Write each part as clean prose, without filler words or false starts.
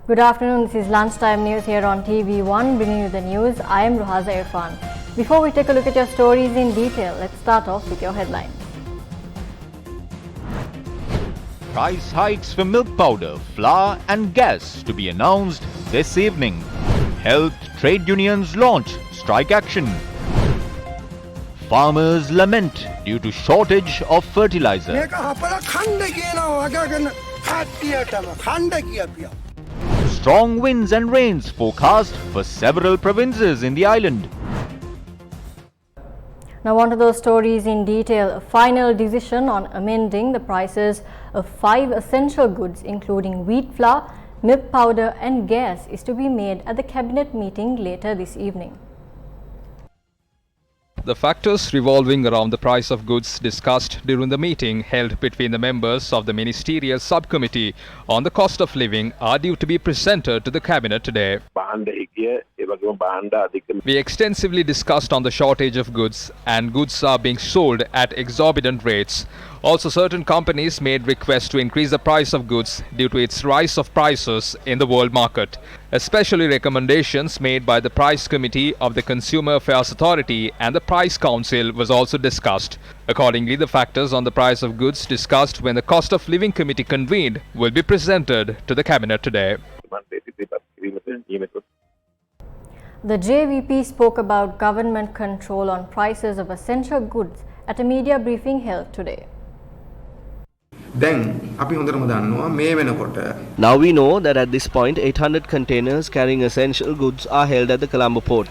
Good afternoon, this is Lunchtime News here on TV1, bringing you the news. I am Ruhaza Irfan. Before we take a look at your stories in detail, let's start off with your headlines. Price hikes for milk powder, flour and gas to be announced this evening. Health trade unions launch strike action. Farmers lament due to shortage of fertilizer. Strong winds and rains forecast for several provinces in the island. Now on to those stories in detail. A final decision on amending the prices of 5 essential goods including wheat flour, milk powder and gas is to be made at the cabinet meeting later this evening. The factors revolving around the price of goods discussed during the meeting held between the members of the Ministerial Subcommittee on the Cost of Living are due to be presented to the Cabinet today. We extensively discussed on the shortage of goods, and goods are being sold at exorbitant rates. Also, certain companies made requests to increase the price of goods due to its rise of prices in the world market. Especially recommendations made by the Price Committee of the Consumer Affairs Authority and the Price Council was also discussed. Accordingly, the factors on the price of goods discussed when the Cost of Living Committee convened will be presented to the Cabinet today. The JVP spoke about government control on prices of essential goods at a media briefing held today. Now we know that at this point 800 containers carrying essential goods are held at the Colombo port.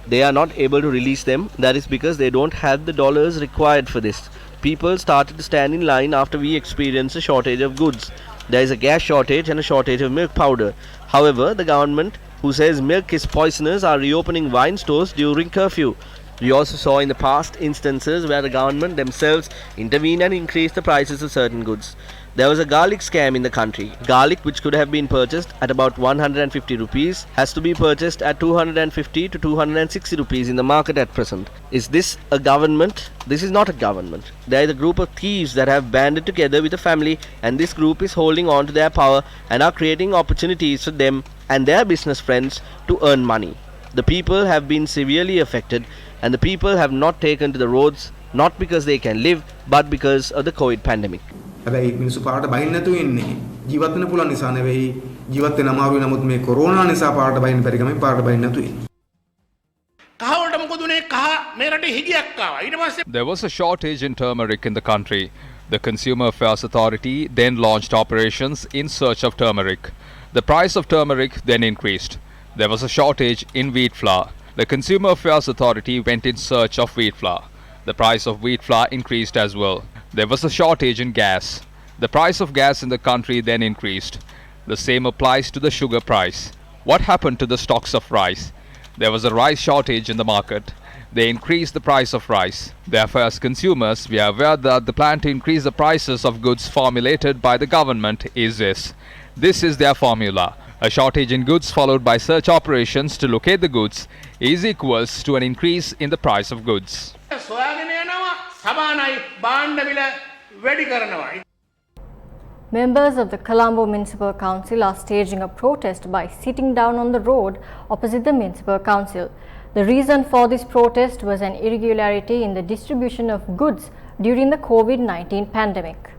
They are not able to release them. That is because they don't have the dollars required for this. People started to stand in line after we experienced a shortage of goods. There is a gas shortage and a shortage of milk powder. However, the government, who says milk is poisonous, are reopening wine stores during curfew. We also saw in the past instances where the government themselves intervened and increased the prices of certain goods. There was a garlic scam in the country. Garlic, which could have been purchased at about 150 rupees, has to be purchased at 250 to 260 rupees in the market at present. Is this a government? This is not a government. There is a group of thieves that have banded together with a family, and this group is holding on to their power and are creating opportunities for them and their business friends to earn money. The people have been severely affected, and the people have not taken to the roads, not because they can live, but because of the COVID pandemic. There was a shortage in turmeric in the country. The Consumer Affairs Authority then launched operations in search of turmeric. The price of turmeric then increased. There was a shortage in wheat flour. The Consumer Affairs Authority went in search of wheat flour. The price of wheat flour increased as well. There was a shortage in gas. The price of gas in the country then increased. The same applies to the sugar price. What happened to the stocks of rice? There was a rice shortage in the market. They increased the price of rice. Therefore, as consumers, we are aware that the plan to increase the prices of goods formulated by the government is this. This is their formula. A shortage in goods followed by search operations to locate the goods is equals to an increase in the price of goods. Members of the Colombo Municipal Council are staging a protest by sitting down on the road opposite the Municipal Council. The reason for this protest was an irregularity in the distribution of goods during the COVID-19 pandemic.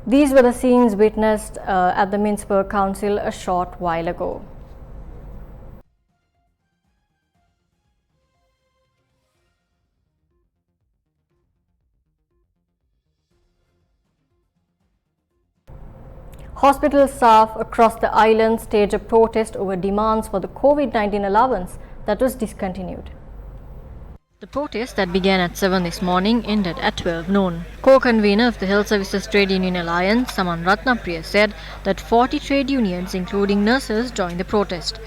These were the scenes witnessed at the Municipal Council a short while ago. Hospital staff across the island staged a protest over demands for the COVID-19 allowance that was discontinued. The protest that began at 7 this morning ended at 12 noon. Co-convener of the Health Services Trade Union Alliance, Saman Ratnapriya, said that 40 trade unions, including nurses, joined the protest.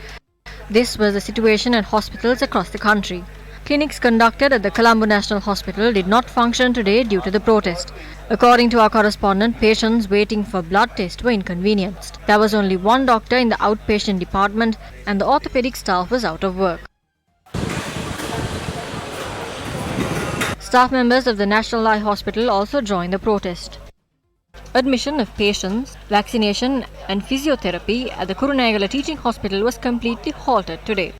This was the situation at hospitals across the country. Clinics conducted at the Colombo National Hospital did not function today due to the protest. According to our correspondent, patients waiting for blood tests were inconvenienced. There was only one doctor in the outpatient department and the orthopedic staff was out of work. Staff members of the National Eye Hospital also joined the protest. Admission of patients, vaccination and physiotherapy at the Kurunegala Teaching Hospital was completely halted today.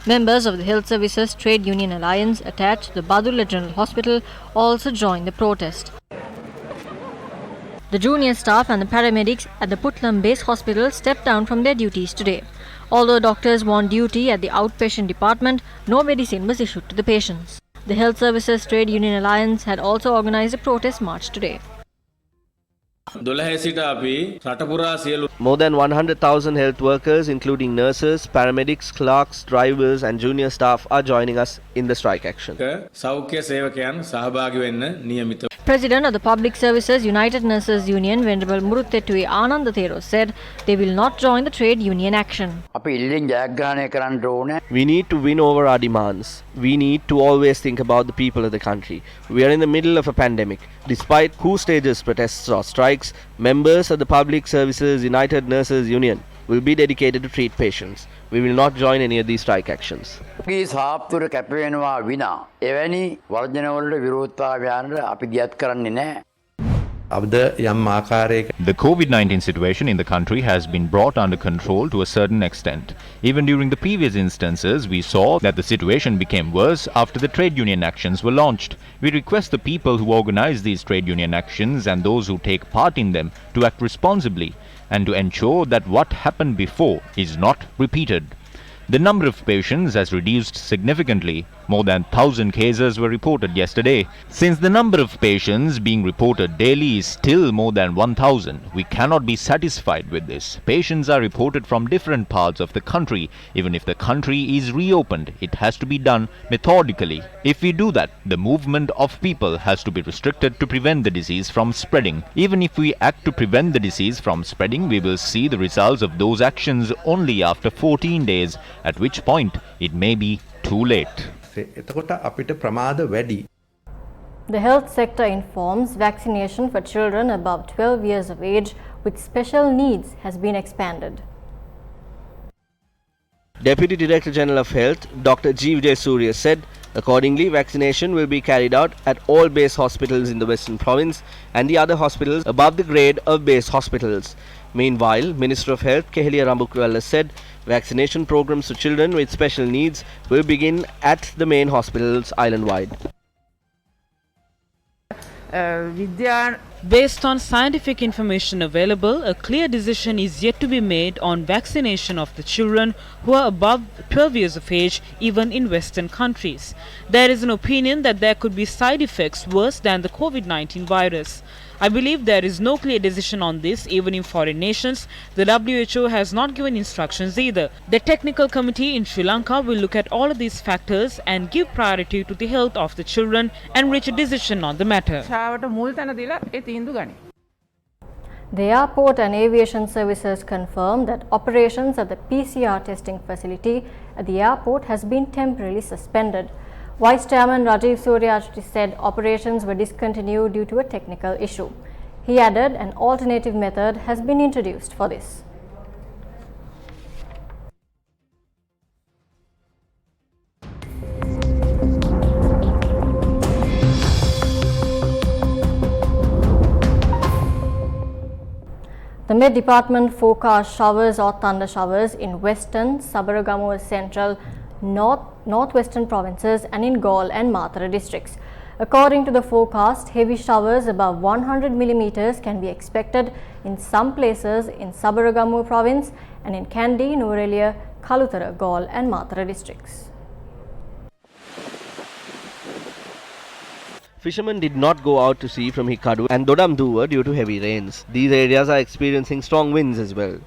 Members of the Health Services Trade Union Alliance attached to the Badulla General Hospital also joined the protest. The junior staff and the paramedics at the Putlam Base Hospital stepped down from their duties today. Although doctors were on duty at the outpatient department, no medicine was issued to the patients. The Health Services Trade Union Alliance had also organized a protest march today. More than 100,000 health workers, including nurses, paramedics, clerks, drivers, and junior staff, are joining us in the strike action. President of the Public Services United Nurses Union, Venerable Muruthettuwe Anandathero, said they will not join the trade union action. We need to win over our demands. We need to always think about the people of the country. We are in the middle of a pandemic. Despite who stages protests or strikes, members of the Public Services United Nurses Union will be dedicated to treat patients. We will not join any of these strike actions. The COVID-19 situation in the country has been brought under control to a certain extent. Even during the previous instances, we saw that the situation became worse after the trade union actions were launched. We request the people who organize these trade union actions and those who take part in them to act responsibly and to ensure that what happened before is not repeated. The number of patients has reduced significantly. More than 1,000 cases were reported yesterday. Since the number of patients being reported daily is still more than 1,000, we cannot be satisfied with this. Patients are reported from different parts of the country. Even if the country is reopened, it has to be done methodically. If we do that, the movement of people has to be restricted to prevent the disease from spreading. Even if we act to prevent the disease from spreading, we will see the results of those actions only after 14 days, at which point it may be too late. The health sector informs vaccination for children above 12 years of age with special needs has been expanded. Deputy Director General of Health, Dr. G. Vijay Surya said, accordingly, vaccination will be carried out at all base hospitals in the Western Province and the other hospitals above the grade of base hospitals. Meanwhile, Minister of Health Keheliya Rambukwala said vaccination programs for children with special needs will begin at the main hospitals island-wide. Based on scientific information available, a clear decision is yet to be made on vaccination of the children who are above 12 years of age, even in Western countries. There is an opinion that there could be side effects worse than the COVID-19 virus. I believe there is no clear decision on this even in foreign nations. The WHO has not given instructions either. The technical committee in Sri Lanka will look at all of these factors and give priority to the health of the children and reach a decision on the matter. The Airport and Aviation Services confirmed that operations at the PCR testing facility at the airport has been temporarily suspended. Vice Chairman Rajiv Suryashti said operations were discontinued due to a technical issue. He added an alternative method has been introduced for this. The Met Department forecast showers or thunder showers in western, Sabaragamuwa central, northwestern provinces and in Galle and Matara districts. According to the forecast, heavy showers above 100 millimeters can be expected in some places in Sabaragamuwa province and in Kandy, Nuwara, Kalutara, Galle and Matara districts. Fishermen did not go out to sea from Hikadu and Dodamduwa due to heavy rains. These areas are experiencing strong winds as well.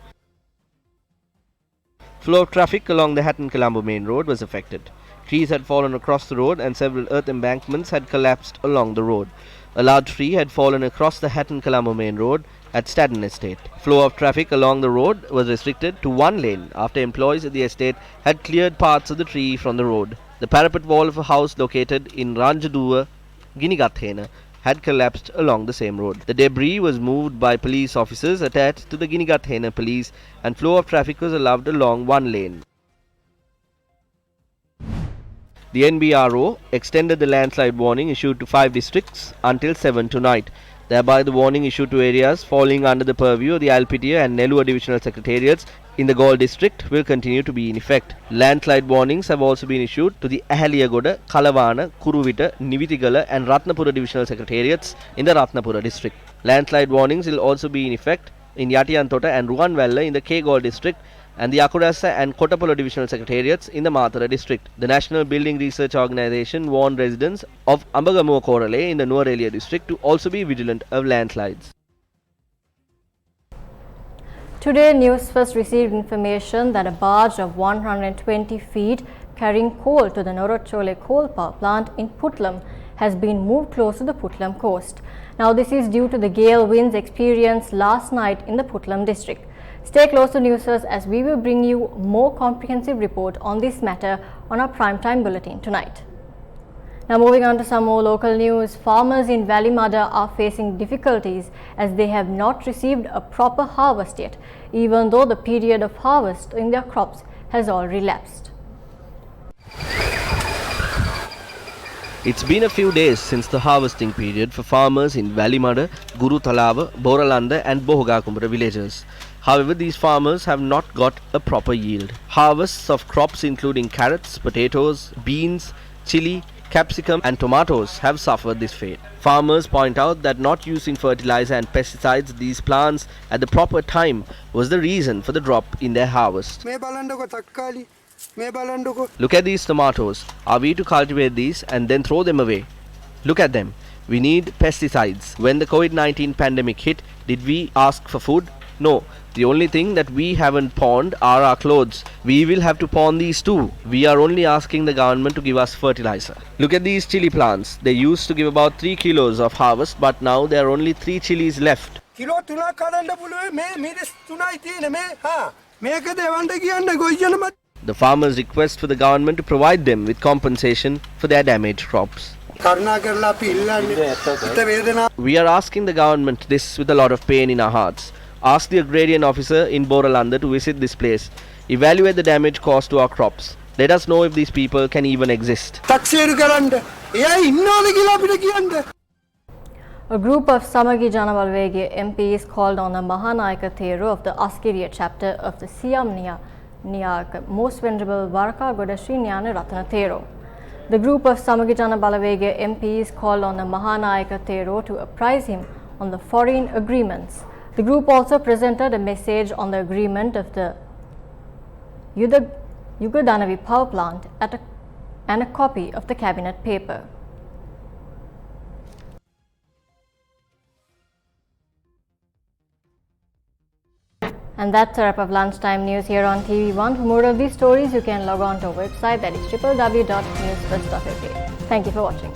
Flow of traffic along the Hatton-Colombo main road was affected. Trees had fallen across the road and several earth embankments had collapsed along the road. A large tree had fallen across the Hatton-Colombo main road at Stadden Estate. Flow of traffic along the road was restricted to one lane after employees at the estate had cleared parts of the tree from the road. The parapet wall of a house located in Ranjaduwa, Ginigathena, had collapsed along the same road. The debris was moved by police officers attached to the Ginigathena police, and flow of traffic was allowed along one lane. The NBRO extended the landslide warning issued to 5 districts until 7 tonight. Thereby, the warning issued to areas falling under the purview of the Alpitia and Nellore divisional secretariats in the Galle district will continue to be in effect. Landslide warnings have also been issued to the Ahaliyagoda, Kalawana, Kuruvita, Nivitigala and Ratnapura divisional secretariats in the Ratnapura district. Landslide warnings will also be in effect in Yatiyantota and Ruwanwella in the Galle district and the Akurasa and Kottapulla divisional secretariats in the Matara district. The National Building Research Organisation warned residents of Ambagamuwa Korale in the Nuwara district to also be vigilant of landslides. Today, Newsfirst received information that a barge of 120 feet carrying coal to the Norachole coal power plant in Putlam has been moved close to the Putlam coast. Now, this is due to the gale winds experienced last night in the Putlam district. Stay close to Newsfirst as we will bring you more comprehensive report on this matter on our primetime bulletin tonight. Now moving on to some more local news, farmers in Valimada are facing difficulties as they have not received a proper harvest yet, even though the period of harvest in their crops has already lapsed. It's been a few days since the harvesting period for farmers in Valimada, Gurutalawa, Boralanda and Bohogakumbura villages. However, these farmers have not got a proper yield. Harvests of crops including carrots, potatoes, beans, chili, capsicum and tomatoes have suffered this fate. Farmers point out that not using fertilizer and pesticides these plants at the proper time was the reason for the drop in their harvest. Look at these tomatoes. Are we to cultivate these and then throw them away? Look at them. We need pesticides. When the COVID-19 pandemic hit, did we ask for food? No. The only thing that we haven't pawned are our clothes. We will have to pawn these too. We are only asking the government to give us fertilizer. Look at these chili plants. They used to give about 3 kilos of harvest, but now there are only 3 chilies left. The farmers request for the government to provide them with compensation for their damaged crops. We are asking the government this with a lot of pain in our hearts. Ask the agrarian officer in Boralanda to visit this place. Evaluate the damage caused to our crops. Let us know if these people can even exist. A group of Samagi Janabalwege MPs called on the Mahanayaka Thero of the Askiriya chapter of the Siam Niyaka, Most Venerable Varka Godashri Nyana Ratana Thero. The group of Samagi Janabalwege MPs called on the Mahanayaka Thero to apprise him on the foreign agreements. The group also presented a message on the agreement of the Yugadanavi power plant and a copy of the cabinet paper. And that's a wrap of lunchtime news here on TV1. For more of these stories, you can log on to our website, that is www.newsfirst.lk. Thank you for watching.